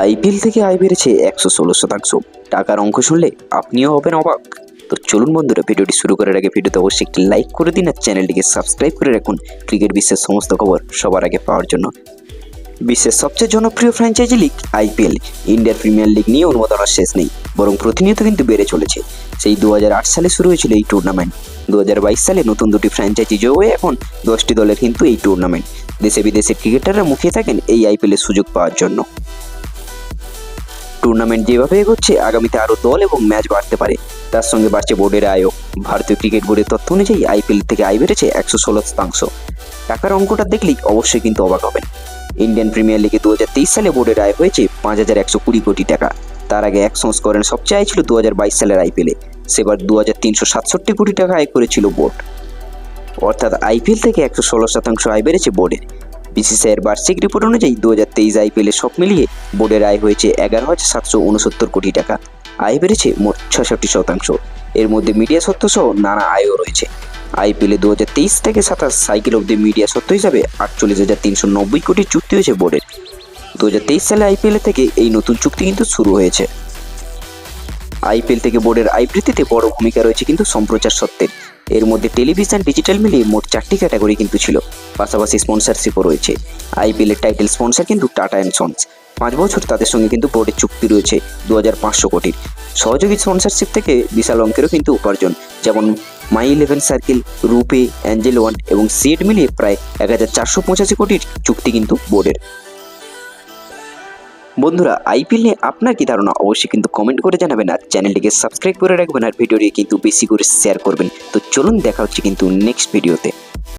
IPL থেকে আয় বেড়েছে 116%। টাকার অঙ্ক শুনলে আপনিও হবেন অবাক। তো চলুন বন্ধুরা, ভিডিওটি শুরু করার আগে ভিডিওতে অবশ্যই একটি লাইক করে দিন আর চ্যানেলটিকে সাবস্ক্রাইব করে রাখুন ক্রিকেট বিশ্বের সমস্ত খবর সবার আগে পাওয়ার জন্য। বিশ্বের সবচেয়ে জনপ্রিয় ফ্র্যাঞ্চাইজি লিগ আইপিএল, ইন্ডিয়ার প্রিমিয়ার লিগ নিয়ে অনুমোদনের শেষ নেই, বরং প্রতিনিয়ত কিন্তু বেড়ে চলেছে। সেই 2008 সালে শুরু হয়েছিল এই টুর্নামেন্ট। 2022 সালে নতুন দুটি ফ্র্যাঞ্চাইজি যোগ হয়ে এখন 10টি দলের কিন্তু এই টুর্নামেন্ট। দেশে বিদেশে ক্রিকেটাররা মুখিয়ে থাকেন এই আইপিএলের সুযোগ পাওয়ার জন্য। টুর্নামেন্ট যেভাবে এগোচ্ছে, আগামীতে আরও দল এবং ম্যাচ বাড়তে পারে। তার সঙ্গে বাড়ছে বোর্ডের আয়ও। ভারতীয় ক্রিকেট বোর্ডের তথ্য অনুযায়ী আইপিএল থেকে আয় বেড়েছে 116%। টাকার অঙ্কটা দেখলেই অবশ্যই কিন্তু অবাক হবেন। ইন্ডিয়ান প্রিমিয়ার লিগে 2023 সালে বোর্ডের আয় হয়েছে 5120 কোটি টাকা। তার আগে এক সংস্করণে সবচেয়ে আয় ছিল 2022 সালের আইপিএলে। সেবার 2367 কোটি টাকা আয় করেছিল বোর্ড। অর্থাৎ আইপিএল থেকে 116% আয় বেড়েছে বোর্ডের। বিসিসিআইয়ের বার্ষিক রিপোর্ট অনুযায়ী 2023 আইপিএলে সব মিলিয়ে বোর্ডের আয় হয়েছে 11,769 কোটি টাকা। আয় বেড়েছে মোট 66%। এর মধ্যে মিডিয়া সত্ত্ব সহ নানা আয়ও রয়েছে। আইপিএলে 2023 থেকে 27 সাইকেল অব্দি মিডিয়া সত্ত্ব হিসাবে 48,390 কোটি চুক্তি হয়েছে বোর্ডের। 2023 সালে আইপিএল থেকে এই নতুন চুক্তি কিন্তু শুরু হয়েছে। আইপিএল থেকে বোর্ডের আয় বৃদ্ধিতে বড় ভূমিকা রয়েছে কিন্তু সম্প্রচার সত্ত্বের। এর মধ্যে টেলিভিশন, ডিজিটাল মিলিয়ে মোট 4টি ক্যাটাগরি কিন্তু ছিল। পাশাপাশি স্পন্সরশিপও রয়েছে। আইপিএলের টাইটেল স্পন্সর কিন্তু টাটা অ্যান্ড সন্স। 5 বছর তাদের সঙ্গে কিন্তু বোর্ডের চুক্তি রয়েছে 2500 কোটির। সহযোগী স্পন্সরশিপ থেকে বিশাল অঙ্কেরও কিন্তু উপার্জন, যেমন মাই ইলেভেন সার্কেল, রূপে, অ্যাঞ্জেল ওয়ান এবং সিএড মিলিয়ে প্রায় 1485 কোটির চুক্তি কিন্তু বোর্ডের। বন্ধুরা, আইপিএল নিয়ে আপনার কি ধারণা অবশ্যই কিন্তু কমেন্ট করে জানাবেন আর চ্যানেলটিকে সাবস্ক্রাইব করে রাখবেন আর ভিডিওটি কিন্তু বেশি করে শেয়ার করবেন। তো চলুন, দেখা হচ্ছে কিন্তু নেক্সট ভিডিওতে।